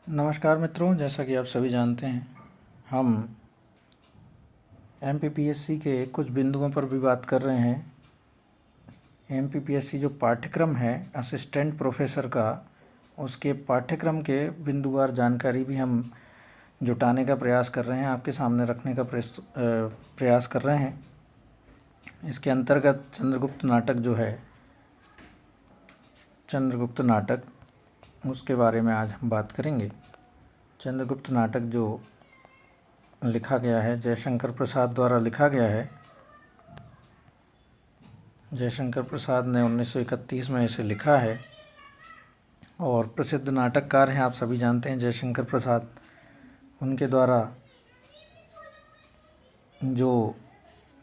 नमस्कार मित्रों, जैसा कि आप सभी जानते हैं, हम एमपीपीएससी के कुछ बिंदुओं पर भी बात कर रहे हैं। एमपीपीएससी जो पाठ्यक्रम है असिस्टेंट प्रोफेसर का, उसके पाठ्यक्रम के बिंदुवार जानकारी भी हम जुटाने का प्रयास कर रहे हैं, आपके सामने रखने का प्रयास कर रहे हैं। इसके अंतर्गत चंद्रगुप्त नाटक जो है, चंद्रगुप्त नाटक, उसके बारे में आज हम बात करेंगे। चंद्रगुप्त नाटक जो लिखा गया है, जयशंकर प्रसाद द्वारा लिखा गया है। जयशंकर प्रसाद ने 1931 में इसे लिखा है और प्रसिद्ध नाटककार हैं, आप सभी जानते हैं जयशंकर प्रसाद। उनके द्वारा जो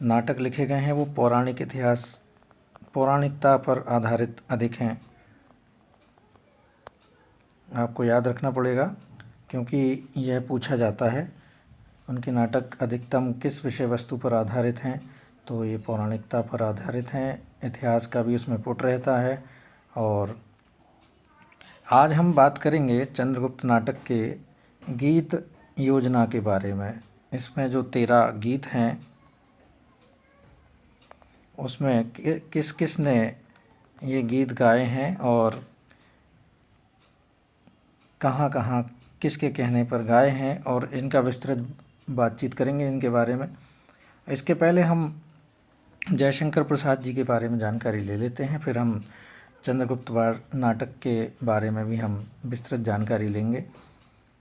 नाटक लिखे गए हैं वो पौराणिक इतिहास, पौराणिकता पर आधारित अधिक हैं। आपको याद रखना पड़ेगा क्योंकि यह पूछा जाता है उनके नाटक अधिकतम किस विषय वस्तु पर आधारित हैं, तो ये पौराणिकता पर आधारित हैं। इतिहास का भी उसमें पुट रहता है। और आज हम बात करेंगे चंद्रगुप्त नाटक के गीत योजना के बारे में। इसमें जो 13 गीत हैं उसमें किस किस ने ये गीत गाए हैं और कहाँ कहाँ किसके कहने पर गाए हैं, और इनका विस्तृत बातचीत करेंगे इनके बारे में। इसके पहले हम जयशंकर प्रसाद जी के बारे में जानकारी ले लेते हैं, फिर हम चंद्रगुप्त नाटक के बारे में भी हम विस्तृत जानकारी लेंगे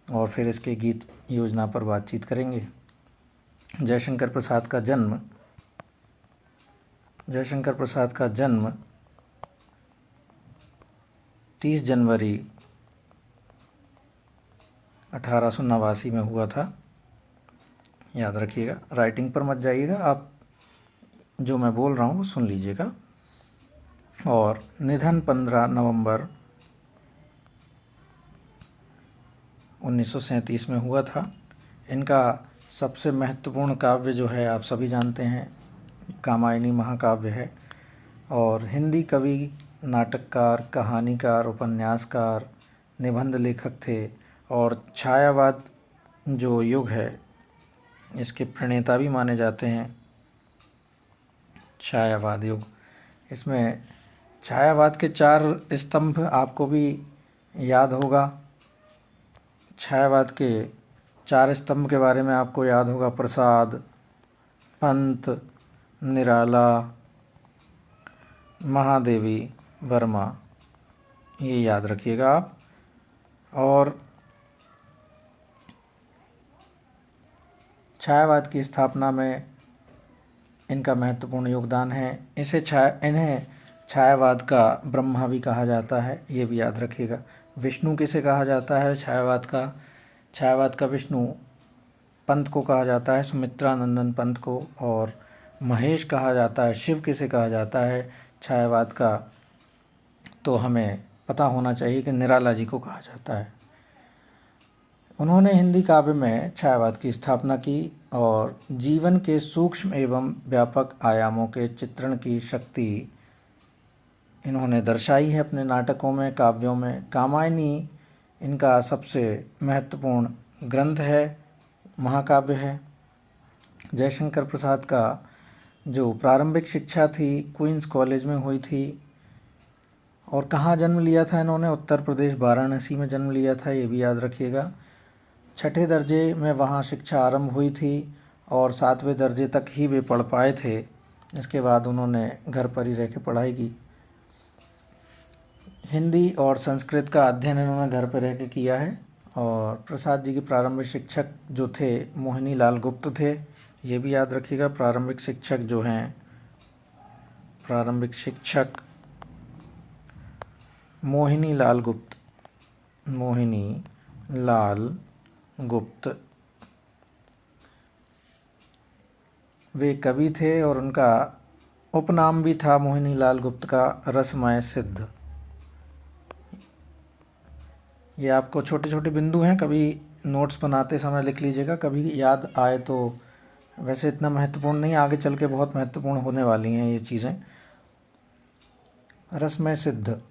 और फिर इसके गीत योजना पर बातचीत करेंगे। जयशंकर प्रसाद का जन्म 30 जनवरी 1889 में हुआ था। याद रखिएगा, राइटिंग पर मत जाइएगा, आप जो मैं बोल रहा हूँ वो सुन लीजिएगा। और निधन 15 नवंबर 1937 में हुआ था। इनका सबसे महत्वपूर्ण काव्य जो है आप सभी जानते हैं, कामायनी महाकाव्य है। और हिंदी कवि, नाटककार, कहानीकार, उपन्यासकार, निबंध लेखक थे और छायावाद जो युग है इसके प्रणेता भी माने जाते हैं। छायावाद युग, इसमें छायावाद के 4 स्तंभ आपको भी याद होगा। छायावाद के 4 स्तंभ के बारे में आपको याद होगा: प्रसाद, पंत, निराला, महादेवी, वर्मा। ये याद रखिएगा आप। और छायावाद की स्थापना में इनका महत्वपूर्ण योगदान है। इन्हें छायावाद का ब्रह्मा भी कहा जाता है, ये भी याद रखिएगा। विष्णु किसे कहा जाता है छायावाद का विष्णु पंत को कहा जाता है, सुमित्रानंदन पंत को। और महेश कहा जाता है। शिव किसे कहा जाता है छायावाद का, तो हमें पता होना चाहिए कि निराला जी को कहा जाता है। उन्होंने हिंदी काव्य में छायावाद की स्थापना की और जीवन के सूक्ष्म एवं व्यापक आयामों के चित्रण की शक्ति इन्होंने दर्शाई है अपने नाटकों में, काव्यों में। कामायनी इनका सबसे महत्वपूर्ण ग्रंथ है, महाकाव्य है। जयशंकर प्रसाद का जो प्रारंभिक शिक्षा थी क्वींस कॉलेज में हुई थी। और कहाँ जन्म लिया था इन्होंने? उत्तर प्रदेश, वाराणसी में जन्म लिया था, ये भी याद रखिएगा। 6ठे दर्जे में वहाँ शिक्षा आरंभ हुई थी और 7वें दर्जे तक ही वे पढ़ पाए थे। इसके बाद उन्होंने घर पर ही रह के पढ़ाई की। हिंदी और संस्कृत का अध्ययन इन्होंने घर पर रह के किया है। और प्रसाद जी के प्रारंभिक शिक्षक जो थे मोहिनी लाल गुप्त थे, ये भी याद रखिएगा। प्रारंभिक शिक्षक जो हैं, प्रारंभिक शिक्षक मोहिनी लाल गुप्त, वे कवि थे और उनका उपनाम भी था मोहिनी लाल गुप्त का रसमय सिद्ध। ये आपको छोटे छोटे बिंदु हैं, कभी नोट्स बनाते समय लिख लीजिएगा, कभी याद आए तो। वैसे इतना महत्वपूर्ण नहीं, आगे चल के बहुत महत्वपूर्ण होने वाली हैं ये चीज़ें। रसमय सिद्ध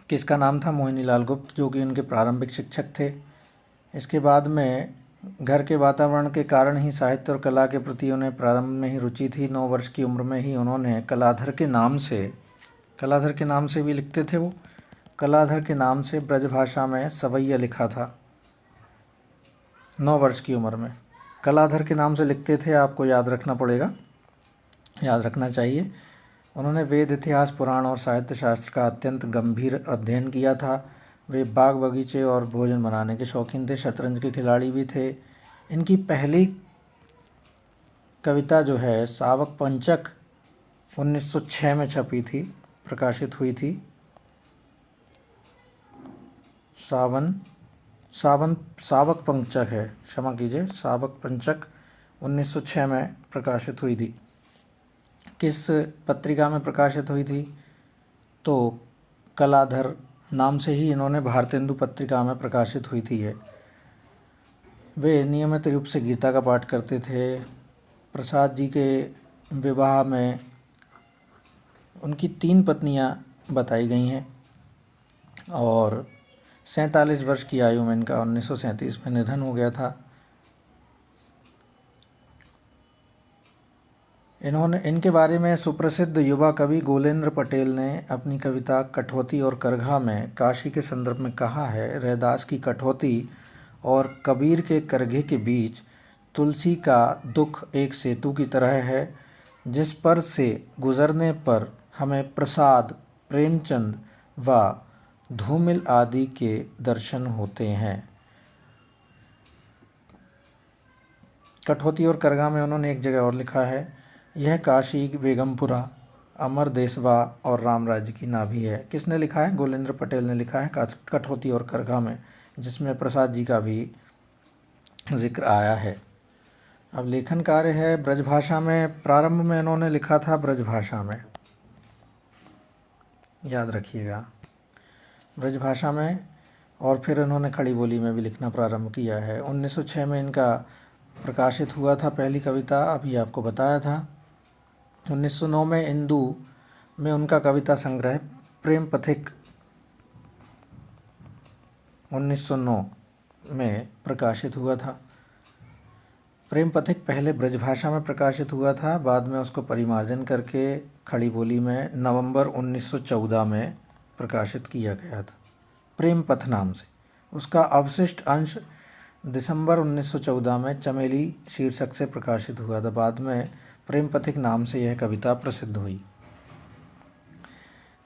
किसका नाम था? मोहिनी लाल गुप्त, जो कि उनके प्रारंभिक शिक्षक थे। इसके बाद में घर के वातावरण के कारण ही साहित्य और कला के प्रति उन्हें प्रारंभ में ही रुचि थी। 9 वर्ष की उम्र में ही उन्होंने कलाधर के नाम से भी लिखते थे वो, कलाधर के नाम से ब्रजभाषा में सवैया लिखा था। 9 वर्ष की उम्र में कलाधर के नाम से लिखते थे, आपको याद रखना पड़ेगा, याद रखना चाहिए। उन्होंने वेद, इतिहास, पुराण और साहित्य शास्त्र का अत्यंत गंभीर अध्ययन किया था। वे बाग बगीचे और भोजन बनाने के शौकीन थे, शतरंज के खिलाड़ी भी थे। इनकी पहली कविता जो है सावक पंचक 1906 में छपी थी, प्रकाशित हुई थी। सावक पंचक है, क्षमा कीजिए, सावक पंचक 1906 में प्रकाशित हुई थी। किस पत्रिका में प्रकाशित हुई थी? तो कलाधर नाम से ही इन्होंने भारतेंदु पत्रिका में प्रकाशित हुई थी। वे नियमित रूप से गीता का पाठ करते थे। प्रसाद जी के विवाह में उनकी 3 पत्नियां बताई गई हैं और 47 वर्ष की आयु में इनका 1937 में निधन हो गया था। इनके बारे में सुप्रसिद्ध युवा कवि गोलेंद्र पटेल ने अपनी कविता कठौती और करघा में काशी के संदर्भ में कहा है, रैदास की कठौती और कबीर के करघे के बीच तुलसी का दुख एक सेतु की तरह है, जिस पर से गुजरने पर हमें प्रसाद, प्रेमचंद व धूमिल आदि के दर्शन होते हैं। कठौती और करघा में उन्होंने एक जगह और लिखा है, यह काशी, बेगमपुरा, अमर देशवा और राम राज्य की नाभि है। किसने लिखा है? गोलेंद्र पटेल ने लिखा है कठौती और करघा में, जिसमें प्रसाद जी का भी जिक्र आया है। अब लेखन कार्य है ब्रजभाषा में। प्रारंभ में इन्होंने लिखा था ब्रजभाषा में, याद रखिएगा, ब्रजभाषा में, और फिर इन्होंने खड़ी बोली में भी लिखना प्रारंभ किया है। 1906 में इनका प्रकाशित हुआ था पहली कविता, अभी आपको बताया था। 1909 में इंदु में उनका कविता संग्रह प्रेम पथिक 1909 में प्रकाशित हुआ था। प्रेम पथिक पहले ब्रजभाषा में प्रकाशित हुआ था, बाद में उसको परिमार्जन करके खड़ी बोली में नवंबर 1914 में प्रकाशित किया गया था, प्रेम पथ नाम से। उसका अवशिष्ट अंश दिसंबर 1914 में चमेली शीर्षक से प्रकाशित हुआ था। बाद में प्रेम पथिक नाम से यह कविता प्रसिद्ध हुई।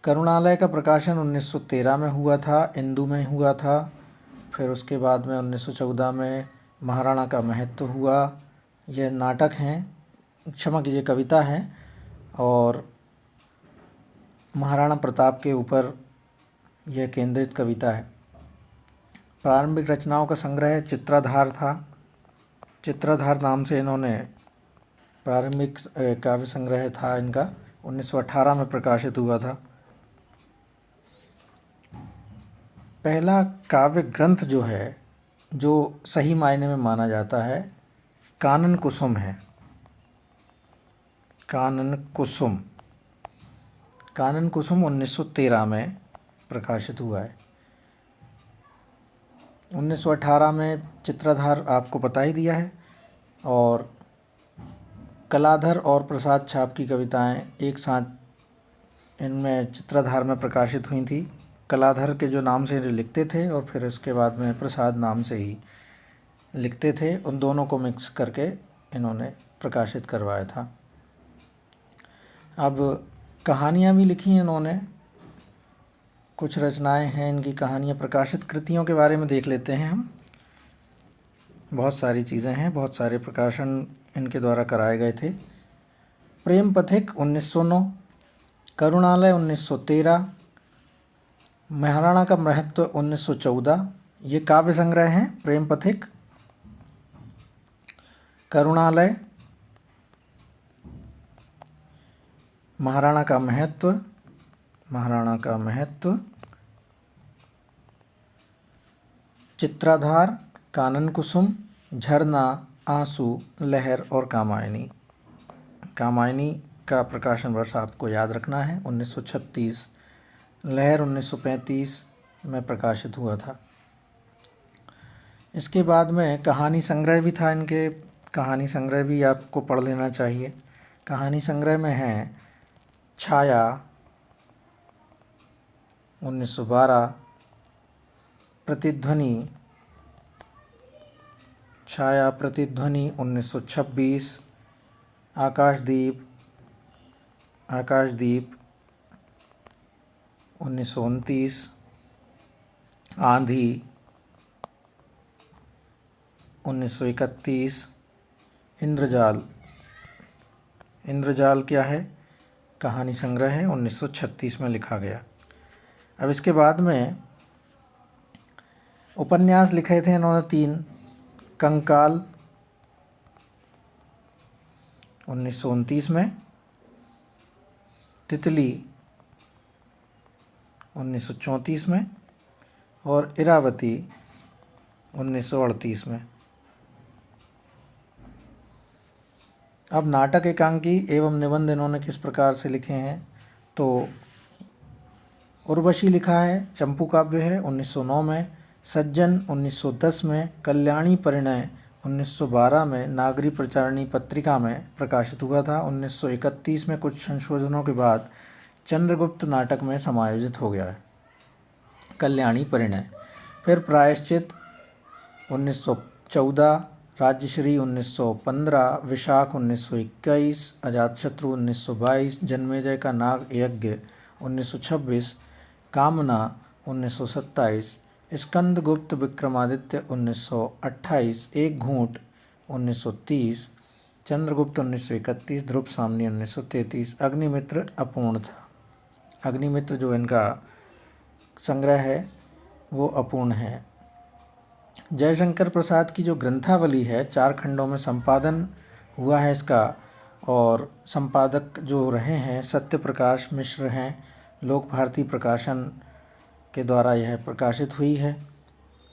करुणालय का प्रकाशन 1913 में हुआ था, इंदु में हुआ था। फिर उसके बाद में 1914 में महाराणा का महत्व हुआ। यह नाटक हैं, क्षमा कीजिए, कविता है, और महाराणा प्रताप के ऊपर यह केंद्रित कविता है। प्रारंभिक रचनाओं का संग्रह चित्राधार था। चित्राधार नाम से इन्होंने प्रारंभिक काव्य संग्रह था इनका, 1918 में प्रकाशित हुआ था। पहला काव्य ग्रंथ जो है, जो सही मायने में माना जाता है, कानन कुसुम है। कानन कुसुम 1913 में प्रकाशित हुआ है। 1918 में चित्राधार आपको बता ही दिया है, और कलाधर और प्रसाद छाप की कविताएं एक साथ इनमें चित्राधार में प्रकाशित हुई थी। कलाधर के जो नाम से लिखते थे और फिर उसके बाद में प्रसाद नाम से ही लिखते थे, उन दोनों को मिक्स करके इन्होंने प्रकाशित करवाया था। अब कहानियाँ भी लिखी हैं इन्होंने, कुछ रचनाएं हैं इनकी, कहानियाँ। प्रकाशित कृतियों के बारे में देख लेते हैं हम। बहुत सारी चीज़ें हैं, बहुत सारे प्रकाशन इनके द्वारा कराए गए थे। प्रेम पथिक 1909, करुणालय 1913, महाराणा का महत्व 1914। ये काव्य संग्रह हैं, प्रेम पथिक, करुणालय, महाराणा का महत्व, चित्राधार, कानन कुसुम, झरना, आंसू, लहर और कामायनी। कामायनी का प्रकाशन वर्ष आपको याद रखना है, 1936। लहर 1935 में प्रकाशित हुआ था। इसके बाद में कहानी संग्रह भी था इनके, कहानी संग्रह भी आपको पढ़ लेना चाहिए। कहानी संग्रह में है छाया 1912, प्रतिध्वनि, छाया प्रतिध्वनि 1926, आकाशदीप, आकाशदीप 1929, आंधी 1931, इंद्रजाल, इंद्रजाल क्या है, कहानी संग्रह है, 1936 में लिखा गया। अब इसके बाद में उपन्यास लिखे थे इन्होंने 3, कंकाल 1929 में, तितली 1934 में और इरावती 1938 में। अब नाटक एकांकी एवं निबंध इन्होंने किस प्रकार से लिखे हैं, तो उर्वशी लिखा है, चंपू काव्य है 1909 में, सज्जन 1910 में, कल्याणी परिणय 1912 में नागरी प्रचारणी पत्रिका में प्रकाशित हुआ था। 1931 में कुछ संशोधनों के बाद चंद्रगुप्त नाटक में समायोजित हो गया है कल्याणी परिणय। फिर प्रायश्चित 1914, राज्यश्री 1915, विशाख 1921, अजातशत्रु 1922, जन्मेजय का नाग यज्ञ 1926, कामना 1927, स्कंदगुप्त विक्रमादित्य 1928, एक घूंट 1930, चंद्रगुप्त 1931, ध्रुव सामनी 1933, अग्निमित्र अपूर्ण था। अग्निमित्र जो इनका संग्रह है वो अपूर्ण है। जयशंकर प्रसाद की जो ग्रंथावली है 4 खंडों में संपादन हुआ है इसका, और संपादक जो रहे हैं सत्यप्रकाश मिश्र हैं, लोक भारती प्रकाशन के द्वारा यह प्रकाशित हुई है।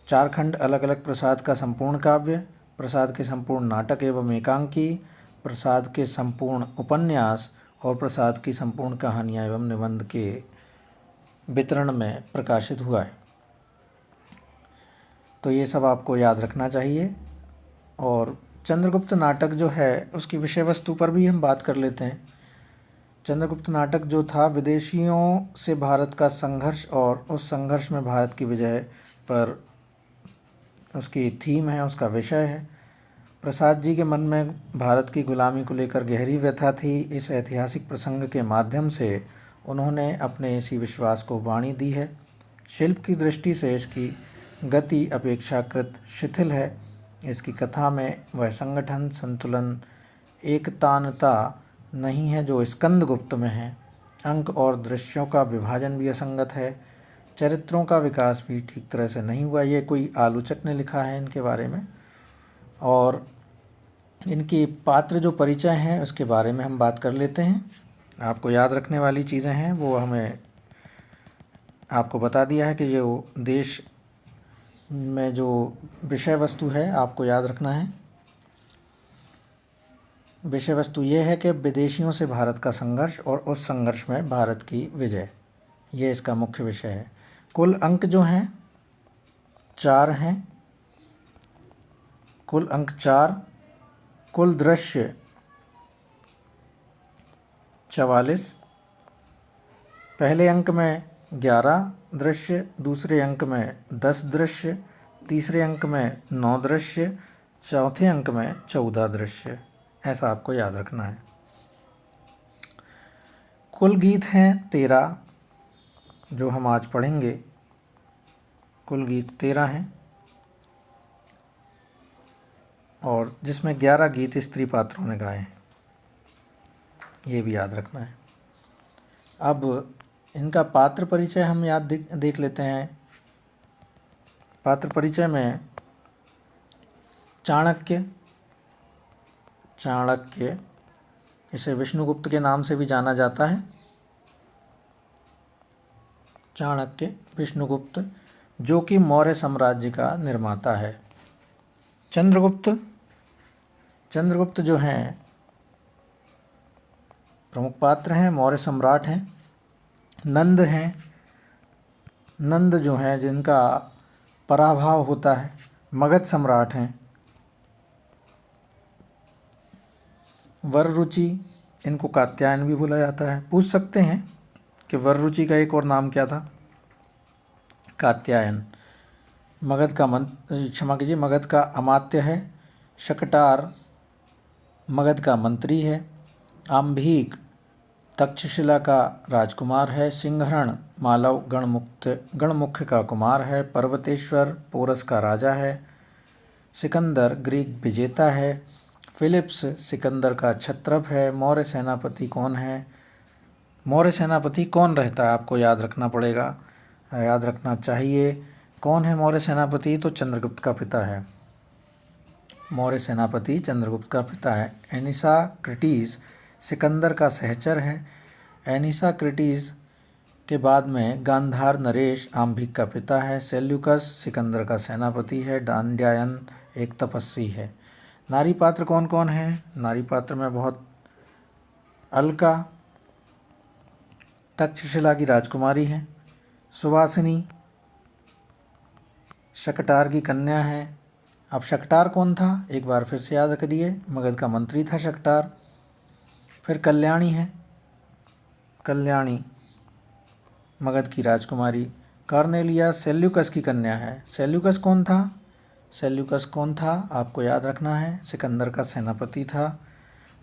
4 खंड अलग अलग प्रसाद का संपूर्ण काव्य, प्रसाद के संपूर्ण नाटक एवं एकांकी, प्रसाद के संपूर्ण उपन्यास और प्रसाद की संपूर्ण कहानियाँ एवं निबंध के वितरण में प्रकाशित हुआ है। तो ये सब आपको याद रखना चाहिए। और चंद्रगुप्त नाटक जो है उसकी विषय वस्तु पर भी हम बात कर लेते हैं। चंद्रगुप्त नाटक जो था विदेशियों से भारत का संघर्ष और उस संघर्ष में भारत की विजय पर उसकी थीम है, उसका विषय है। प्रसाद जी के मन में भारत की गुलामी को लेकर गहरी व्यथा थी। इस ऐतिहासिक प्रसंग के माध्यम से उन्होंने अपने इसी विश्वास को वाणी दी है। शिल्प की दृष्टि से इसकी गति अपेक्षाकृत शिथिल है। इसकी कथा में वह संगठन, संतुलन, एकतानता नहीं है जो स्कंदगुप्त में है। अंक और दृश्यों का विभाजन भी असंगत है। चरित्रों का विकास भी ठीक तरह से नहीं हुआ। ये कोई आलोचक ने लिखा है इनके बारे में। और इनके पात्र जो परिचय हैं उसके बारे में हम बात कर लेते हैं। आपको याद रखने वाली चीज़ें हैं वो हमें आपको बता दिया है कि ये देश में जो विषय वस्तु है आपको याद रखना है। विषय वस्तु ये है कि विदेशियों से भारत का संघर्ष और उस संघर्ष में भारत की विजय, ये इसका मुख्य विषय है। कुल अंक जो हैं 4 हैं, कुल अंक 4, कुल दृश्य 44, पहले अंक में 11 दृश्य, दूसरे अंक में 10 दृश्य, तीसरे अंक में 9 दृश्य, चौथे अंक में 14 दृश्य। ऐसा आपको याद रखना है। कुल गीत हैं 13 जो हम आज पढ़ेंगे। कुल गीत 13 हैं और जिसमें 11 गीत स्त्री पात्रों ने गाए हैं, ये भी याद रखना है। अब इनका पात्र परिचय हम देख लेते हैं। पात्र परिचय में चाणक्य, इसे विष्णुगुप्त के नाम से भी जाना जाता है। चाणक्य विष्णुगुप्त जो कि मौर्य साम्राज्य का निर्माता है। चंद्रगुप्त जो हैं प्रमुख पात्र हैं, मौर्य सम्राट हैं। नंद हैं, नंद जो हैं जिनका पराभव होता है, मगध सम्राट हैं। वररुचि, इनको कात्यायन भी बोला जाता है। पूछ सकते हैं कि वररुचि का एक और नाम क्या था? कात्यायन। मगध का क्षमा कीजिए, मगध का अमात्य है। शकटार मगध का मंत्री है। आम्भीक तक्षशिला का राजकुमार है। सिंहरण मालव गणमुख्य का कुमार है। पर्वतेश्वर पोरस का राजा है। सिकंदर ग्रीक विजेता है। फिलिप्स सिकंदर का क्षत्रप है। मौर्य सेनापति कौन है? मौर्य सेनापति कौन रहता है आपको याद रखना पड़ेगा, याद रखना चाहिए। कौन है मौर्य सेनापति? तो चंद्रगुप्त का पिता है। मौर्य सेनापति चंद्रगुप्त का पिता है। एनिसाक्रिटीज सिकंदर का सहचर है। एनिसाक्रिटीज के बाद में गांधार नरेश आम्भिक का पिता है। सेल्यूकस सिकंदर का सेनापति है। डांड्यायन एक तपस्वी है। नारी पात्र कौन कौन है? नारी पात्र में बहुत अलका तक्षशिला की राजकुमारी है। सुवासिनी शकटार की कन्या है। अब शकटार कौन था एक बार फिर से याद करिए, मगध का मंत्री था शकटार। फिर कल्याणी है, कल्याणी मगध की राजकुमारी। कार्नेलिया सेल्यूकस की कन्या है। सेल्यूकस कौन था? सेल्यूकस कौन था आपको याद रखना है, सिकंदर का सेनापति था।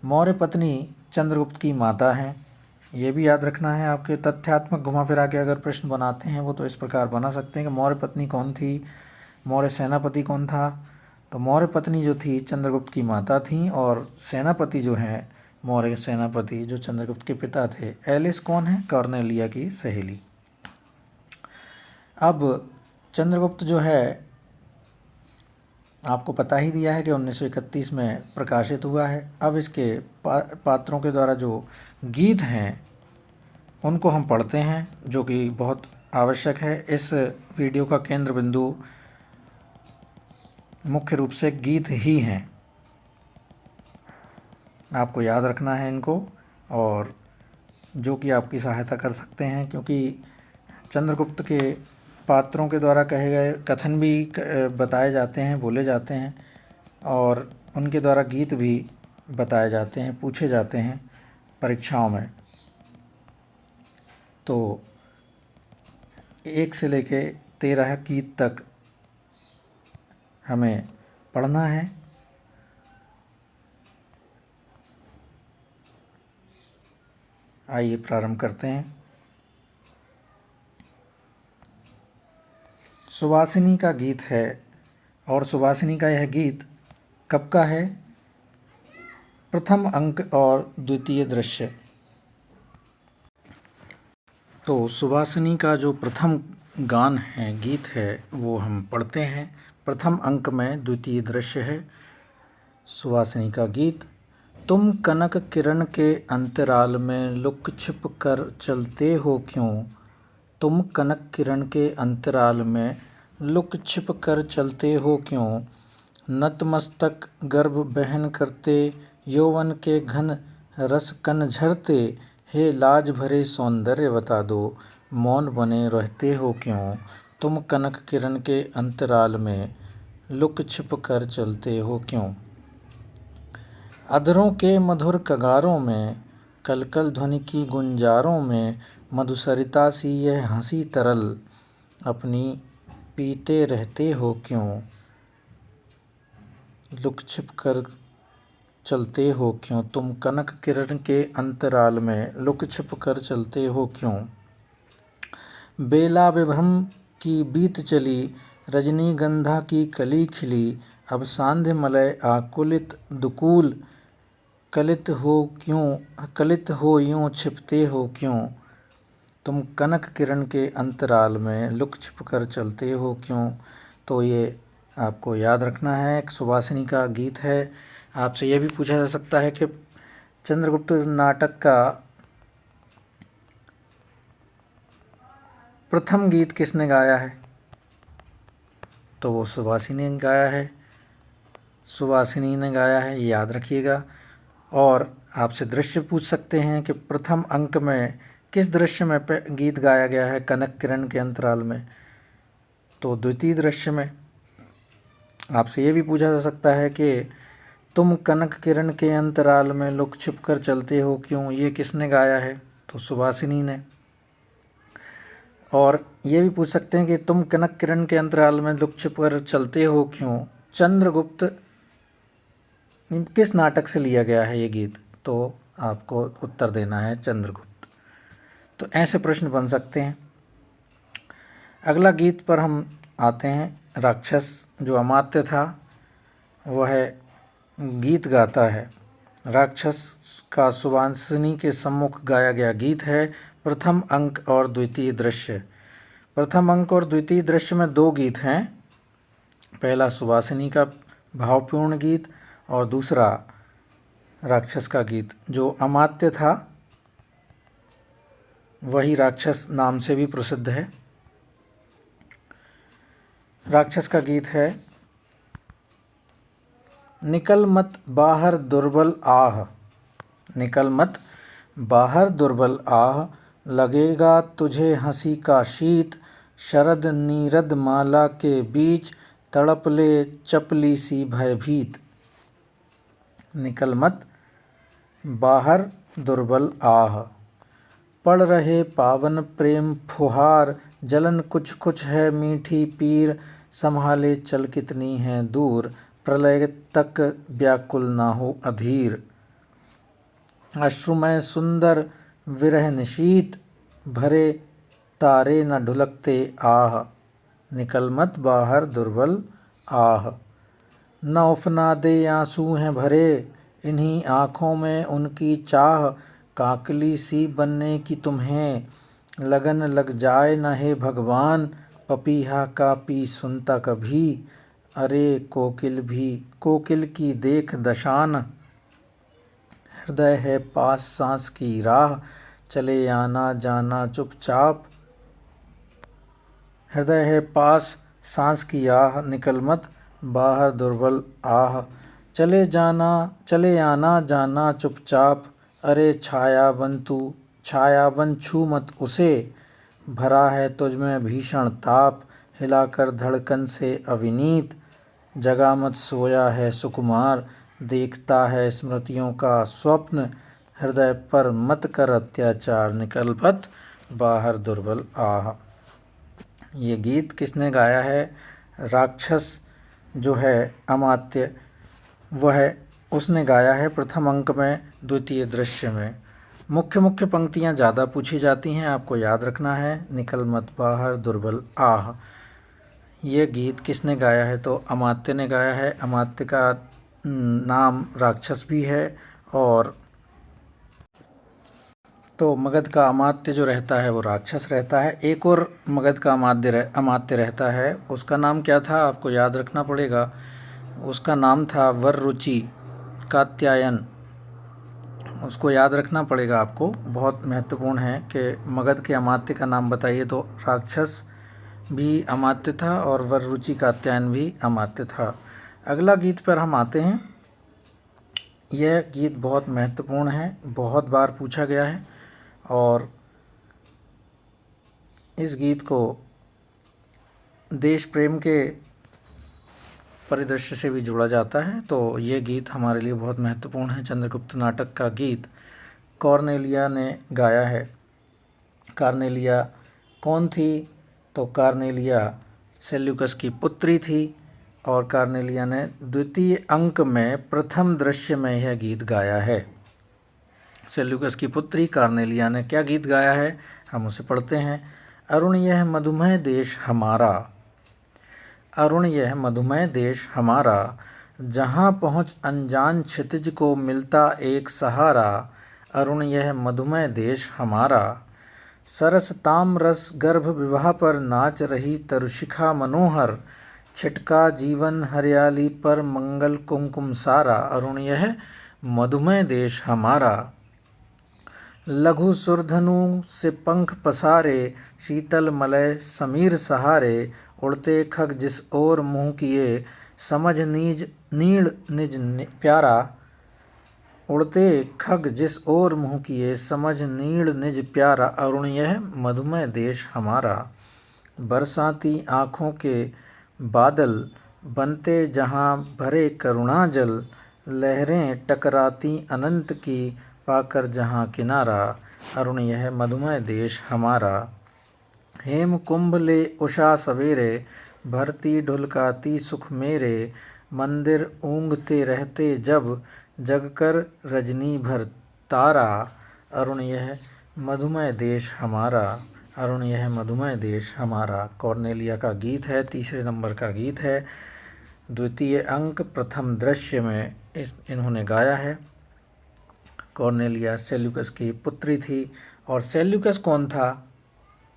मौर्य पत्नी चंद्रगुप्त की माता है, ये भी याद रखना है। आपके तथ्यात्मक घुमा फिरा के अगर प्रश्न बनाते हैं वो तो इस प्रकार बना सकते हैं कि मौर्य पत्नी कौन थी, मौर्य सेनापति कौन था। तो मौर्य पत्नी जो थी चंद्रगुप्त की माता थी, और सेनापति जो हैं मौर्य सेनापति जो चंद्रगुप्त के पिता थे। एलिस कौन है? कॉर्नेलिया की सहेली। अब चंद्रगुप्त जो है आपको पता ही दिया है कि 1931 में प्रकाशित हुआ है। अब इसके पात्रों के द्वारा जो गीत हैं उनको हम पढ़ते हैं, जो कि बहुत आवश्यक है। इस वीडियो का केंद्र बिंदु मुख्य रूप से गीत ही हैं, आपको याद रखना है इनको, और जो कि आपकी सहायता कर सकते हैं, क्योंकि चंद्रगुप्त के पात्रों के द्वारा कहे गए कथन भी बताए जाते हैं, बोले जाते हैं, और उनके द्वारा गीत भी बताए जाते हैं, पूछे जाते हैं परीक्षाओं में। तो 1 से लेके 13 गीत तक हमें पढ़ना है। आइए प्रारंभ करते हैं। सुवासिनी का गीत है, और सुवासिनी का यह गीत कब का है? प्रथम अंक और द्वितीय दृश्य। तो सुवासिनी का जो प्रथम गान है, गीत है, वो हम पढ़ते हैं। प्रथम अंक में द्वितीय दृश्य है सुवासिनी का गीत। तुम कनक किरण के अंतराल में लुक छिप कर चलते हो क्यों? तुम कनक किरण के अंतराल में लुक छिप कर चलते हो क्यों? नतमस्तक गर्भ बहन करते यौवन के घन रस कन झरते, हे लाज भरे सौंदर्य बता दो, मौन बने रहते हो क्यों? तुम कनक किरण के अंतराल में लुक छिप कर चलते हो क्यों? अधरों के मधुर कगारों में, कलकल ध्वनि की गुंजारों में, मधुसरिता सी यह हंसी तरल, अपनी पीते रहते हो क्यों? लुक छिप कर चलते हो क्यों? तुम कनक किरण के अंतराल में लुक छिप कर चलते हो क्यों? बेला विभ्रम की बीत चली, रजनीगंधा की कली खिली, अब सांध्य मलय आकुलित दुकूल, कलित हो यूं छिपते हो क्यों? तुम कनक किरण के अंतराल में लुक छिप कर चलते हो क्यों? तो ये आपको याद रखना है, एक सुवासिनी का गीत है। आपसे यह भी पूछा जा सकता है कि चंद्रगुप्त नाटक का प्रथम गीत किसने गाया है? तो वो सुवासिनी ने गाया है, सुवासिनी ने गाया है, ये याद रखिएगा। और आपसे दृश्य पूछ सकते हैं कि प्रथम अंक में किस दृश्य में गीत गाया गया है कनक किरण के अंतराल में? तो द्वितीय दृश्य में। आपसे ये भी पूछा जा सकता है कि तुम कनक किरण के अंतराल में लुक छिप कर चलते हो क्यों, ये किसने गाया है? तो सुभासिनी ने। और ये भी पूछ सकते हैं कि तुम कनक किरण के अंतराल में लुक छिप कर चलते हो क्यों, चंद्रगुप्त किस नाटक से लिया गया है ये गीत? तो आपको उत्तर देना है चंद्रगुप्त। तो ऐसे प्रश्न बन सकते हैं। अगला गीत पर हम आते हैं। राक्षस जो अमात्य था वह गीत गाता है। राक्षस का सुवासिनी के सम्मुख गाया गया गीत है प्रथम अंक और द्वितीय दृश्य। प्रथम अंक और द्वितीय दृश्य में दो गीत हैं। पहला सुवासिनी का भावपूर्ण गीत और दूसरा राक्षस का गीत। जो अमात्य था वही राक्षस नाम से भी प्रसिद्ध है। राक्षस का गीत है, निकल मत बाहर दुर्बल आह, निकल मत बाहर दुर्बल आह, लगेगा तुझे हंसी का शीत, शरद नीरद माला के बीच, तड़प ले चपली सी भयभीत। निकल मत बाहर दुर्बल आह, पड़ रहे पावन प्रेम फुहार, जलन कुछ कुछ है मीठी पीर, संभाले चल कितनी है दूर, प्रलय तक व्याकुल ना हो अधीर। अश्रुमय सुंदर विरह निशीत, भरे तारे न ढुलकते आह, निकल मत बाहर दुर्बल आह। न उफना दे आंसू हैं भरे, इन्हीं आँखों में उनकी चाह, काकली सी बनने की तुम्हें लगन लग जाए न हे भगवान, पपीहा का पी सुनता कभी, अरे कोकिल की देख दशान, हृदय है पास सांस की राह, चले आना जाना चुपचाप, हृदय है पास सांस की आह, निकल मत बाहर दुर्बल आह, चले आना जाना चुपचाप, अरे छायावन छू मत उसे, भरा है तुझ में भीषण ताप, हिलाकर धड़कन से अविनीत, जगा मत सोया है सुकुमार, देखता है स्मृतियों का स्वप्न, हृदय पर मत कर अत्याचार, निकल मत बाहर दुर्बल आह। ये गीत किसने गाया है? राक्षस जो है अमात्य वह उसने गाया है प्रथम अंक में द्वितीय दृश्य में। मुख्य पंक्तियाँ ज़्यादा पूछी जाती हैं, आपको याद रखना है। निकल मत बाहर दुर्बल आह, ये गीत किसने गाया है? तो अमात्य ने गाया है। अमात्य का नाम राक्षस भी है। और तो मगध का अमात्य जो रहता है वो राक्षस रहता है। एक और मगध का अमात्य रहता है, उसका नाम क्या था आपको याद रखना पड़ेगा। उसका नाम था वररुचि कात्यायन, उसको याद रखना पड़ेगा आपको, बहुत महत्वपूर्ण है कि मगध के अमात्य का नाम बताइए। तो राक्षस भी अमात्य था और वररुचि कात्यायन भी अमात्य था। अगला गीत पर हम आते हैं। यह गीत बहुत महत्वपूर्ण है, बहुत बार पूछा गया है और इस गीत को देश प्रेम के परिदृश्य से भी जोड़ा जाता है। तो ये गीत हमारे लिए बहुत महत्वपूर्ण है। चंद्रगुप्त नाटक का गीत कॉर्नेलिया ने गाया है। कॉर्नेलिया कौन थी? तो कॉर्नेलिया सेल्यूकस की पुत्री थी और कॉर्नेलिया ने द्वितीय अंक में प्रथम दृश्य में यह गीत गाया है। सेल्यूकस की पुत्री कॉर्नेलिया ने क्या गीत गाया है, हम उसे पढ़ते हैं। अरुण यह मधुमय देश हमारा, अरुण यह मधुमय देश हमारा, जहाँ पहुँच अनजान क्षितिज को मिलता एक सहारा, अरुण यह मधुमय देश हमारा, सरस ताम रस गर्भ विवाह पर नाच रही तरुशिखा मनोहर, छिटका जीवन हरियाली पर मंगल कुमकुम सारा, अरुण यह मधुमय देश हमारा। लघु सुरधनु से पंख पसारे, शीतल मलय समीर सहारे, उड़ते खग जिस ओर मुँह किए, समझ नीड़ निज प्यारा, उड़ते खग जिस ओर मुँह किए, समझ नीड़ निज प्यारा, अरुण यह मधुमय देश हमारा। बरसाती आँखों के बादल बनते जहाँ भरे करुणा जल, लहरें टकराती अनंत की, पाकर जहाँ किनारा, अरुण यह मधुमय देश हमारा। हेम कुंभ ले उषा सवेरे, भरती ढुलकाती सुख मेरे, मंदिर ऊँघते रहते जब, जगकर रजनी भर तारा, अरुण यह मधुमय देश हमारा, अरुण यह मधुमय देश हमारा। कॉर्नेलिया का गीत है, तीसरे नंबर का गीत है, द्वितीय अंक, प्रथम दृश्य में इन्होंने गाया है। कॉर्नेलिया सेल्यूकस की पुत्री थी। और सेल्यूकस कौन था?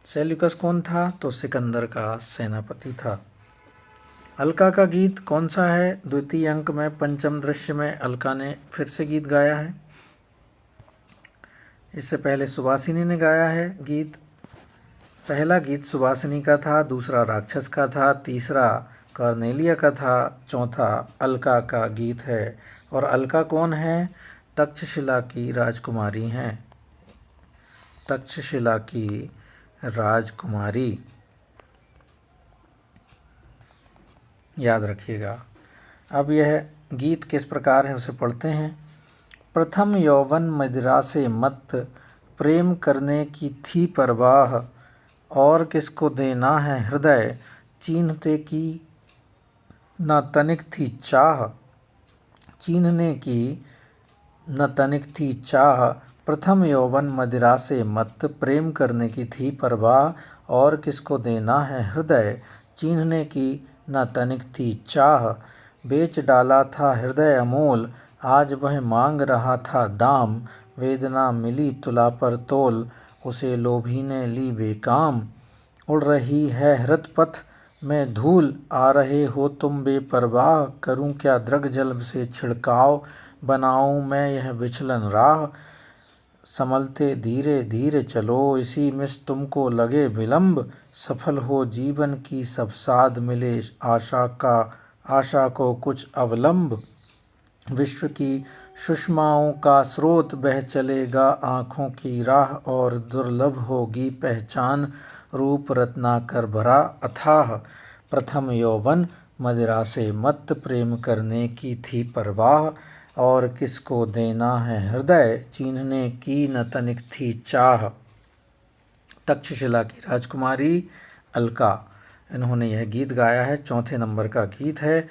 सेल्यूकस कौन था? तो सिकंदर का सेनापति था। अलका का गीत कौन सा है? द्वितीय अंक में पंचम दृश्य में अलका ने फिर से गीत गाया है। इससे पहले सुवासिनी ने गाया है गीत। पहला गीत सुवासिनी का था, दूसरा राक्षस का था, तीसरा कॉर्नेलिया का था, चौथा अलका का गीत है। और अलका कौन है? तक्षशिला की राजकुमारी हैं, तक्षशिला की राजकुमारी, याद रखिएगा। अब यह गीत किस प्रकार है उसे पढ़ते हैं। प्रथम यौवन मदिरा से मत, प्रेम करने की थी परवाह, और किसको देना है हृदय, चीन्हते की न तनिक थी चाह, चीन्हने की न तनिक थी चाह। प्रथम यौवन मदिरा से मत, प्रेम करने की थी परवाह, और किसको देना है हृदय, चीन्हने की न तनिक थी चाह। बेच डाला था हृदय अमोल, आज वह मांग रहा था दाम, वेदना मिली तुला पर तोल, उसे लोभी ने ली बेकाम। उड़ रही है हृत पथ में धूल, आ रहे हो तुम बेपरवाह, करूं क्या द्रग जल से छिड़काव, बनाऊं मैं यह विचलन राह। संभलते धीरे धीरे चलो, इसी मिस तुमको लगे विलंब, सफल हो जीवन की सब साध, मिले आशा को कुछ अवलंब। विश्व की सुषमाओं का स्रोत बह चलेगा आँखों की राह, और दुर्लभ होगी पहचान, रूप रत्नाकर भरा अथाह। प्रथम यौवन मदिरा से मत, प्रेम करने की थी परवाह, और किसको देना है हृदय, चीन्हने की न तनिक थी चाह। तक्षशिला की राजकुमारी अलका, इन्होंने यह गीत गाया है, चौथे नंबर का गीत है,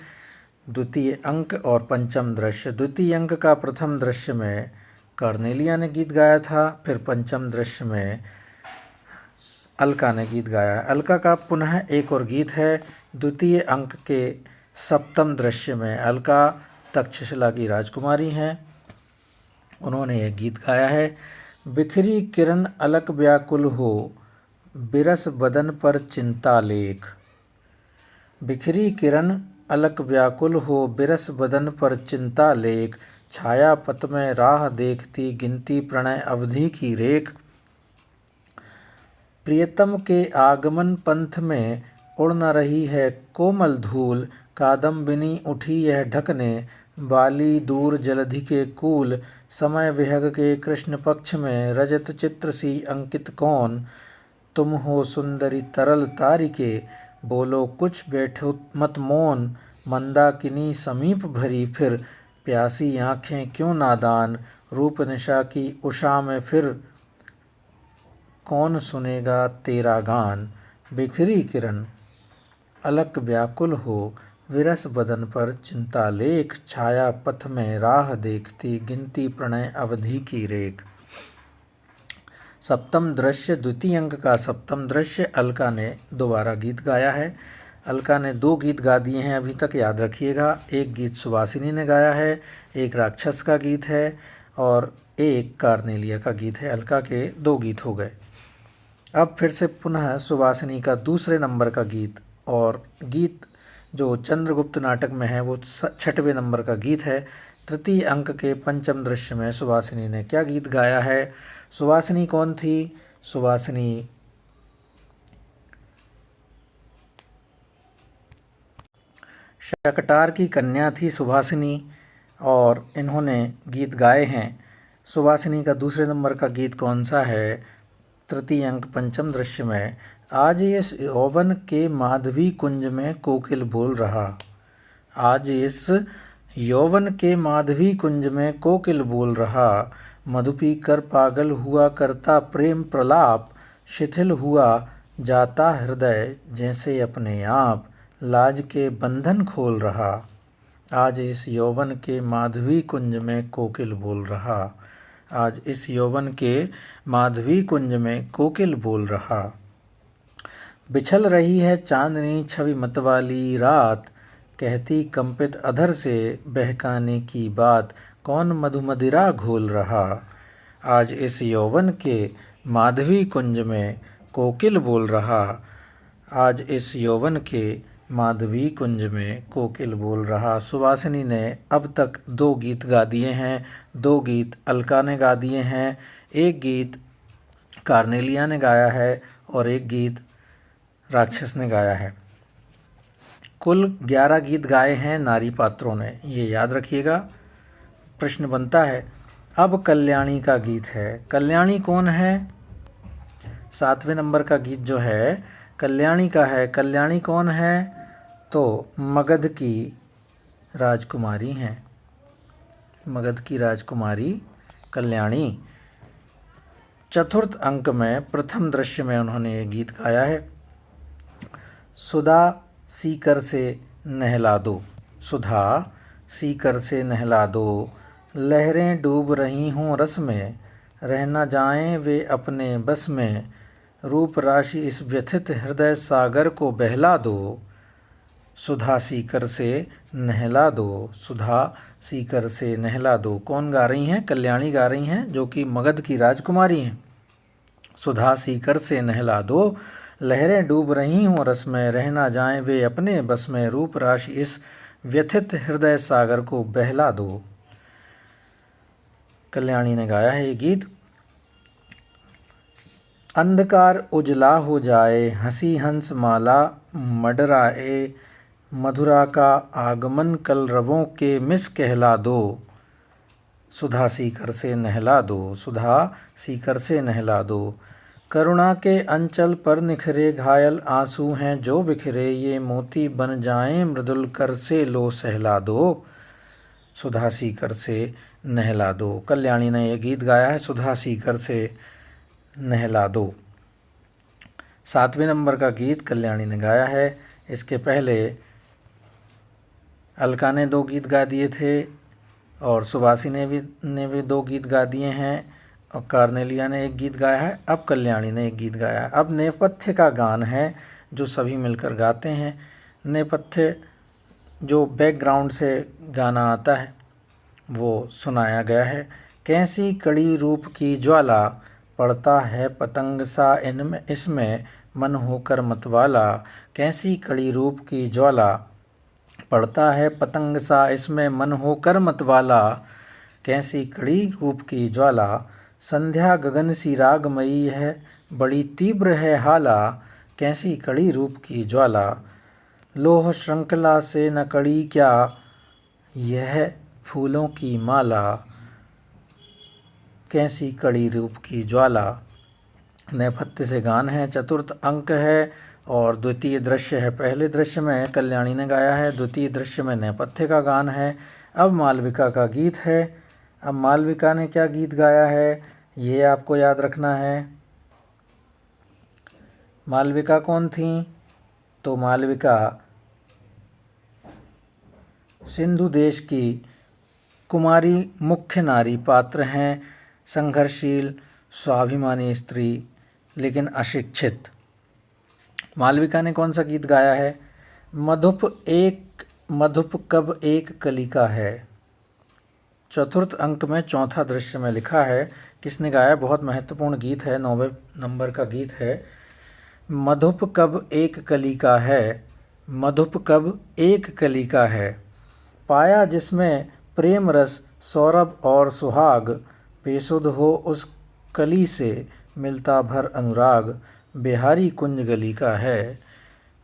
द्वितीय अंक और पंचम दृश्य। द्वितीय अंक का प्रथम दृश्य में कॉर्नेलिया ने गीत गाया था, फिर पंचम दृश्य में अलका ने गीत गाया है। अलका का पुनः एक और गीत है, द्वितीय अंक के सप्तम दृश्य में। अलका तक्षशिला की राजकुमारी हैं, उन्होंने यह गीत गाया है। बिखरी किरण अलक व्याकुल हो, बिरस बदन पर चिंता लेख, बिखरी किरण अलक व्याकुल हो, बिरस बदन पर चिंता लेख, छाया पथ में राह देखती, गिनती प्रणय अवधि की रेख। प्रियतम के आगमन पंथ में उड़ न रही है कोमल धूल, कादम्बिनी उठी यह ढकने, बाली दूर जलधि के कूल। समय विहग के कृष्ण पक्ष में, रजत चित्र सी अंकित कौन, तुम हो सुंदरी तरल तारिके, बोलो कुछ बैठो मत मौन। मंदाकिनी समीप भरी फिर, प्यासी आँखें क्यों नादान, रूप निशा की उषा में फिर, कौन सुनेगा तेरा गान। बिखरी किरण अलक व्याकुल हो, विरस बदन पर चिंता लेख, छाया पथ में राह देखती, गिनती प्रणय अवधि की रेख। सप्तम दृश्य, द्वितीय अंक का सप्तम दृश्य, अलका ने दोबारा गीत गाया है। अलका ने दो गीत गा दिए हैं अभी तक, याद रखिएगा। एक गीत सुवासिनी ने गाया है, एक राक्षस का गीत है, और एक कॉर्नेलिया का गीत है। अलका के दो गीत हो गए। अब फिर से पुनः सुवासिनी का दूसरे नंबर का गीत, और गीत जो चंद्रगुप्त नाटक में है वो छठवें नंबर का गीत है। तृतीय अंक के पंचम दृश्य में सुवासिनी ने क्या गीत गाया है? सुवासिनी कौन थी? सुवासिनी शकटार की कन्या थी सुवासिनी, और इन्होंने गीत गाए हैं। सुवासिनी का दूसरे नंबर का गीत कौन सा है? तृतीय अंक पंचम दृश्य में, आज इस यौवन के माधवी कुंज में कोकिल बोल रहा। आज इस यौवन के माधवी कुंज में कोकिल बोल रहा, मधु पी कर पागल हुआ करता प्रेम प्रलाप, शिथिल हुआ जाता हृदय जैसे अपने आप, लाज के बंधन खोल रहा। आज इस यौवन के माधवी कुंज में कोकिल बोल रहा, आज इस यौवन के माधवी कुंज में कोकिल बोल रहा। बिछल रही है चांदनी छवि मतवाली रात, कहती कंपित अधर से बहकाने की बात, कौन मधुमदिरा घोल रहा। आज इस यौवन के माधवी कुंज में कोकिल बोल रहा, आज इस यौवन के माधवी कुंज में कोकिल बोल रहा। सुवासिनी ने अब तक 2 गीत गा दिए हैं, 2 गीत अलका ने गा दिए हैं, एक गीत कार्नेलिया ने गाया है और एक गीत राक्षस ने गाया है। कुल 11 गीत गाए हैं नारी पात्रों ने, ये याद रखिएगा। प्रश्न बनता है अब कल्याणी का गीत है। कल्याणी कौन है? 7वें नंबर का गीत जो है कल्याणी का है। कल्याणी कौन है? तो मगध की राजकुमारी हैं, मगध की राजकुमारी कल्याणी। चतुर्थ अंक में प्रथम दृश्य में उन्होंने ये गीत गाया है। सुधा सीकर से नहला दो, सुधा सीकर से नहला दो, लहरें डूब रही हों रस में, रह न जाएं वे अपने बस में, रूप राशि इस व्यथित हृदय सागर को बहला दो। सुधा सीकर से नहला दो, सुधा सीकर से नहला दो। कौन गा रही हैं? कल्याणी गा रही हैं, जो कि मगध की राजकुमारी हैं। सुधा सीकर से नहला दो, लहरें डूब रही हों रस में, रह ना जाएं वे अपने बस में, रूप राशि इस व्यथित हृदय सागर को बहला दो। कल्याणी ने गाया है ये गीत। अंधकार उजला हो जाए, हंसी हंस माला मडराए, मधुरा का आगमन कलरवों के मिस कहला दो। सुधा सीकर से नहला दो, सुधा सीकर से नहला दो। करुणा के अंचल पर निखरे घायल आंसू हैं जो बिखरे, ये मोती बन जाएं मृदुल कर से लो सहला दो। सुधा सीकर से नहला दो। कल्याणी ने यह गीत गाया है, सुधा सीकर से नहला दो। 7वें नंबर का गीत कल्याणी ने गाया है। इसके पहले अलका ने 2 गीत गा दिए थे और सुवासी ने भी 2 गीत गा दिए हैं और कार्नेलिया ने 1 गीत गाया है। अब कल्याणी ने 1 गीत गाया है। अब नेपथ्य का गान है जो सभी मिलकर गाते हैं। नेपथ्य जो बैकग्राउंड से गाना आता है वो सुनाया गया है। कैसी कड़ी रूप की ज्वाला, पड़ता है पतंग सा इनमें इसमें, मन होकर मतवाला। कैसी कड़ी रूप की ज्वाला, पड़ता है पतंग सा इसमें, मन होकर मतवाला। कैसी कड़ी रूप की ज्वाला, संध्या गगन सी रागमयी है, बड़ी तीव्र है हाला। कैसी कड़ी रूप की ज्वाला, लोह श्रृंखला से न कड़ी क्या, यह फूलों की माला। कैसी कड़ी रूप की ज्वाला नेपथ्य से गान है। चतुर्थ अंक है और द्वितीय दृश्य है। पहले दृश्य में कल्याणी ने गाया है, द्वितीय दृश्य में नेपथ्य का गान है। अब मालविका का गीत है। अब मालविका ने क्या गीत गाया है ये आपको याद रखना है। मालविका कौन थी? तो मालविका सिंधु देश की कुमारी मुख्य नारी पात्र हैं, संघर्षशील स्वाभिमानी स्त्री लेकिन अशिक्षित। मालविका ने कौन सा गीत गाया है? मधुप कब एक कलिका है। चतुर्थ अंक में चौथा दृश्य में लिखा है। किसने गाया? बहुत महत्वपूर्ण गीत है, 9वें नंबर का गीत है। मधुप कब एक कलिका है, मधुप कब एक कलिका है, पाया जिसमें प्रेम रस सौरभ और सुहाग, बेसुध हो उस कली से मिलता भर अनुराग, बिहारी कुंज गली का है।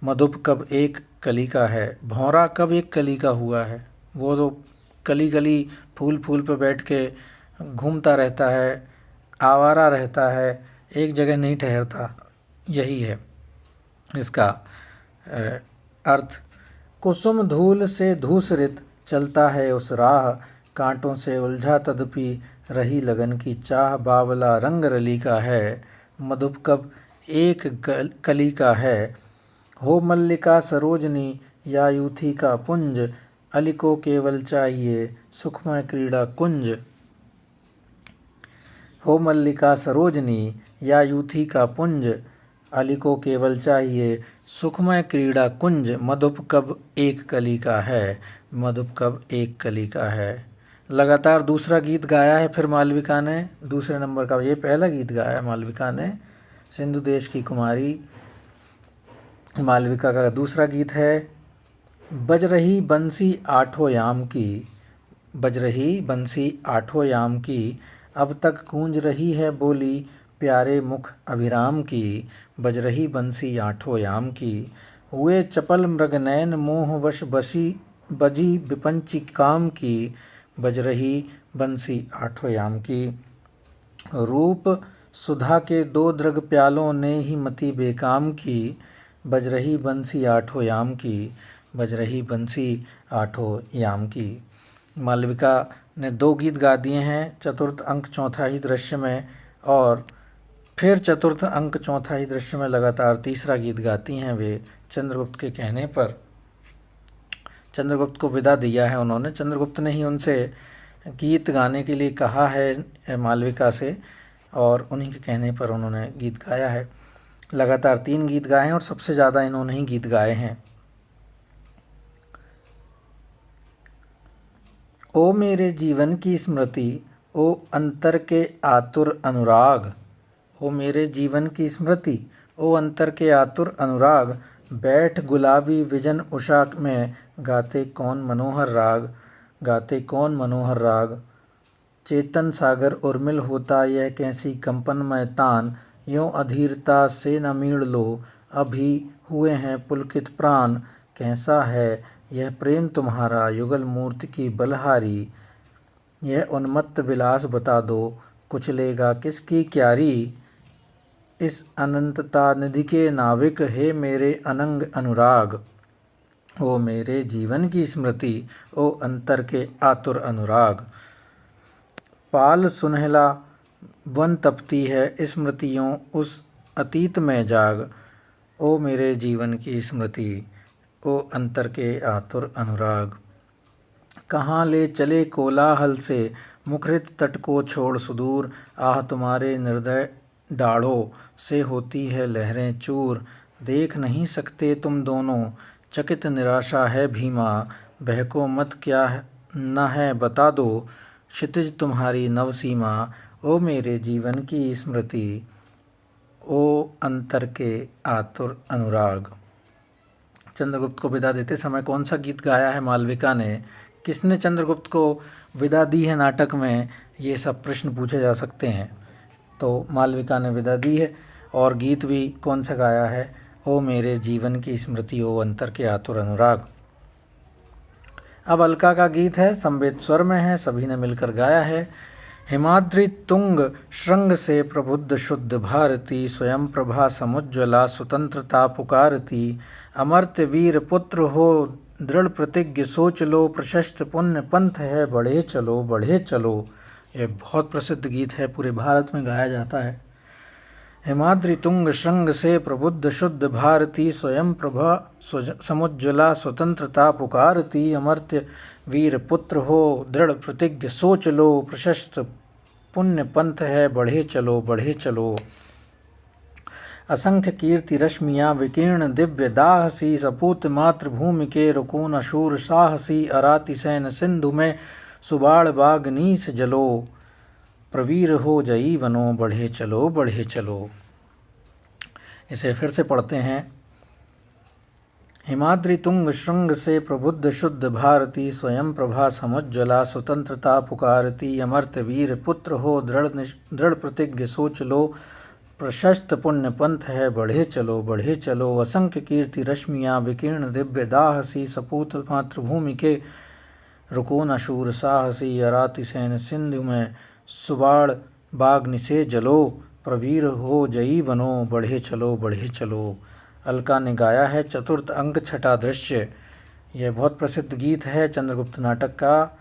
मधुप कब एक कली का है, भौरा कब एक कली का हुआ है। वो तो कली कली फूल फूल पे बैठ के घूमता रहता है, आवारा रहता है, एक जगह नहीं ठहरता। यही है इसका अर्थ। कुसुम धूल से धूसरित चलता है उस राह, कांटों से उलझा तदपि रही लगन की चाह। बावला रंग रली का है, मधुप कब एक कली का है। हो मल्लिका सरोजनी या यूथी का पुंज, अली को केवल चाहिए सुखमय क्रीड़ा कुंज। हो मल्लिका सरोजनी या यूथी का पुंज, अली को केवल चाहिए सुखमय क्रीड़ा कुंज। मधुप कब एक कली का है, मधुप कब एक कली का है। लगातार दूसरा गीत गाया है फिर मालविका ने, दूसरे नंबर का। ये पहला गीत गाया मालविका ने, सिंधु देश की कुमारी मालविका का दूसरा गीत है। बज रही बंसी आठों याम की, बज रही बंसी आठों याम की, अब तक गूंज रही है बोली प्यारे मुख अभिराम की। बज रही बंसी आठों याम की, हुए चपल मृगनैन मोहवश बजी विपंची काम की। बज रही बंसी आठों याम की, रूप सुधा के दो द्रग प्यालों ने ही मति बेकाम की। बज रही बंसी आठों याम की, बज रही बंसी आठों याम की। मालविका ने 2 गीत गा दिए हैं, चतुर्थ अंक चौथा ही दृश्य में, और फिर चतुर्थ अंक चौथा ही दृश्य में लगातार तीसरा गीत गाती हैं वे। चंद्रगुप्त के कहने पर चंद्रगुप्त को विदा दिया है उन्होंने, चंद्रगुप्त ने ही उनसे गीत गाने के लिए कहा है मालविका से, और उन्हीं के कहने पर उन्होंने गीत गाया है। लगातार 3 गीत गाए हैं और सबसे ज़्यादा इन्होंने ही गीत गाए हैं। ओ मेरे जीवन की स्मृति, ओ अंतर के आतुर अनुराग। ओ मेरे जीवन की स्मृति, ओ अंतर के आतुर अनुराग। बैठ गुलाबी विजन उषा में, गाते कौन मनोहर राग, गाते कौन मनोहर राग। चेतन सागर उर्मिल होता यह कैसी कंपनमय तान, यों अधीरता से न मीड़ लो अभी हुए हैं पुलकित प्राण। कैसा है यह प्रेम तुम्हारा युगल मूर्ति की बलहारी, यह उन्मत्त विलास बता दो कुचलेगा किसकी क्यारी। इस अनंतता निधि के नाविक हे मेरे अनंग अनुराग। ओ मेरे जीवन की स्मृति, ओ अंतर के आतुर अनुराग। पाल सुनहला वन तपती है स्मृतियों उस अतीत में जाग। ओ मेरे जीवन की स्मृति, ओ अंतर के आतुर अनुराग। कहाँ ले चले कोलाहल से मुखरित तट को छोड़ सुदूर, आह तुम्हारे निर्दय डाढ़ों से होती है लहरें चूर। देख नहीं सकते तुम दोनों चकित निराशा है भीमा, बहको मत क्या न है बता दो क्षितिज तुम्हारी नवसीमा। ओ मेरे जीवन की स्मृति, ओ अंतर के आतुर अनुराग। चंद्रगुप्त को विदा देते समय कौन सा गीत गाया है मालविका ने, किसने चंद्रगुप्त को विदा दी है नाटक में, ये सब प्रश्न पूछे जा सकते हैं। तो मालविका ने विदा दी है, और गीत भी कौन सा गाया है, ओ मेरे जीवन की स्मृति, ओ अंतर के आतुर अनुराग। अब अलका का गीत है, संवेद स्वर में है, सभी ने मिलकर गाया है। हिमाद्रि तुंग श्रृंग से प्रबुद्ध शुद्ध भारती, स्वयं प्रभा समुज्ज्वला स्वतंत्रता पुकारती। अमर्त्य वीर पुत्र हो दृढ़ प्रतिज्ञ सोच लो, प्रशस्त पुण्य पंथ है बढ़े चलो बढ़े चलो। ये बहुत प्रसिद्ध गीत है, पूरे भारत में गाया जाता है। हिमाद्रि तुंग श्रृंग से प्रबुद्ध शुद्ध भारती, स्वयं प्रभा समुज्ज्वला स्वतंत्रता पुकारती। अमर्त्य वीर पुत्र हो दृढ़ प्रतिज्ञ सोच लो, प्रशस्त पुण्य पंथ है बढ़े चलो बढ़े चलो। असंख्य कीर्ति रश्मियाँ विकीर्ण दिव्य दाहसी, सपूत मातृभूमि के रुकून शूर साहसी। अराति सैन सिंधु में सुबाड़ बाग नीस जलो, प्रवीर हो जयी बनो बढ़े चलो बढ़े चलो। इसे फिर से पढ़ते हैं। हिमाद्रि तुंग श्रृंग से प्रबुद्ध शुद्ध भारती, स्वयं प्रभा समुज्ज्वला स्वतंत्रता पुकारती। अमर्त्य वीर पुत्र हो दृढ़ प्रतिज्ञ सोच लो, प्रशस्त पुण्य पंथ है बढ़े चलो बढ़े चलो। असंख्य कीर्ति रश्मियाँ विकीर्ण दिव्य दाहसी, सपूत मातृभूमि के रुको न शूर साहसी। अराति सैन सिंधु में सुबाड़ बाग निसे जलो, प्रवीर हो जयी बनो बढ़े चलो बढ़े चलो। अलका ने गाया है। चतुर्थ अंक छठा दृश्य, यह बहुत प्रसिद्ध गीत है, चंद्रगुप्त नाटक का।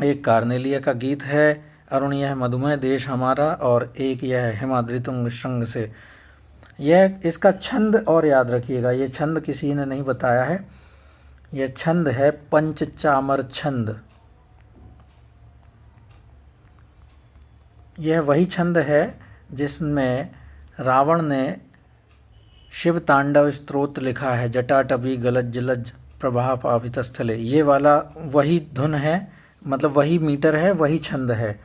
एक कार्नेलिया का गीत है, अरुण यह मधुमेह देश हमारा, और एक यह है हिमाद्रि तुंग श्रृंग से। यह इसका छंद और याद रखिएगा, ये छंद किसी ने नहीं बताया है। यह छंद है पंचचामर छंद। यह वही छंद है जिसमें रावण ने शिव तांडव स्तोत्र लिखा है, जटाटवी गलज जलज प्रवाह पावित स्थले। ये वाला वही धुन है, मतलब वही मीटर है, वही छंद है,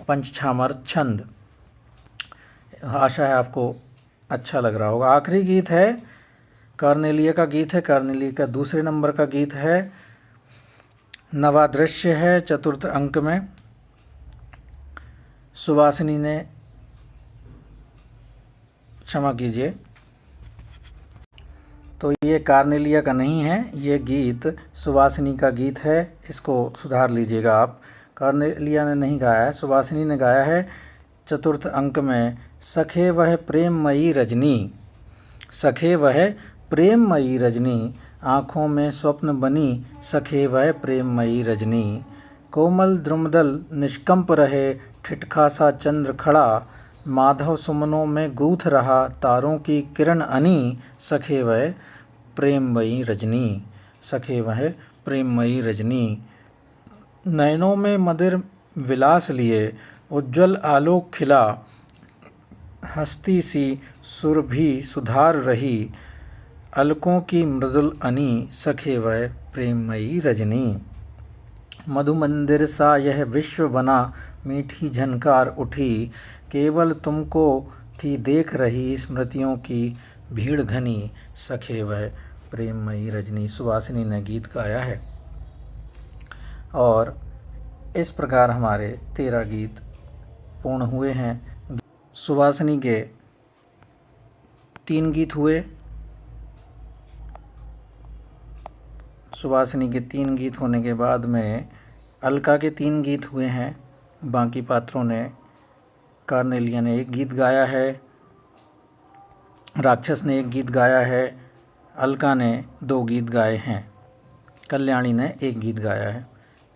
पंचछामर छंद। आशा है आपको अच्छा लग रहा होगा। आखिरी गीत है, कार्नेलिया का गीत है। कार्नेलिया का दूसरे नंबर का गीत है, नवादृश्य है, चतुर्थ अंक में। सुवासिनी ने, क्षमा कीजिए, तो ये कार्नेलिया का नहीं है, ये गीत सुवासिनी का गीत है, इसको सुधार लीजिएगा आप। कार्नेलिया ने नहीं गाया है, सुवासिनी ने गाया है। चतुर्थ अंक में, सखे वह प्रेममयी रजनी, सखे वह प्रेममयी रजनी, आँखों में स्वप्न बनी, सखे वह प्रेममयी रजनी। कोमल द्रुमदल निष्कंप रहे, ठिठका सा चंद्र खड़ा, माधव सुमनों में गूथ रहा, तारों की किरण अनी, सखे वह प्रेममयी रजनी, सखे वह प्रेममयी रजनी। नयनों में मदिर विलास लिए, उज्ज्वल आलोक खिला, हस्ती सी सुरभि सुधार रही, अलकों की मृदुल अनी, सखे वह प्रेममयी रजनी। मधु मंदिर सा यह विश्व बना, मीठी झनकार उठी, केवल तुमको थी देख रही, स्मृतियों की भीड़ घनी, सखे वह प्रेममयी रजनी। सुवासिनी ने गीत गाया है। और इस प्रकार हमारे 13 गीत पूर्ण हुए हैं। सुवासिनी के 3 गीत हुए, सुवासिनी के 3 गीत होने के बाद में अलका के 3 गीत हुए हैं। बाकी पात्रों ने, कार्नेलिया ने 1 गीत गाया है, राक्षस ने 1 गीत गाया है, अलका ने 2 गीत गाए हैं, कल्याणी ने 1 गीत गाया है।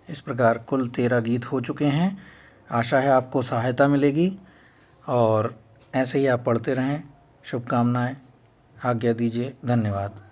इस प्रकार कुल 13 गीत हो चुके हैं। आशा है आपको सहायता मिलेगी और ऐसे ही आप पढ़ते रहें। शुभकामनाएं। आज्ञा दीजिए। धन्यवाद।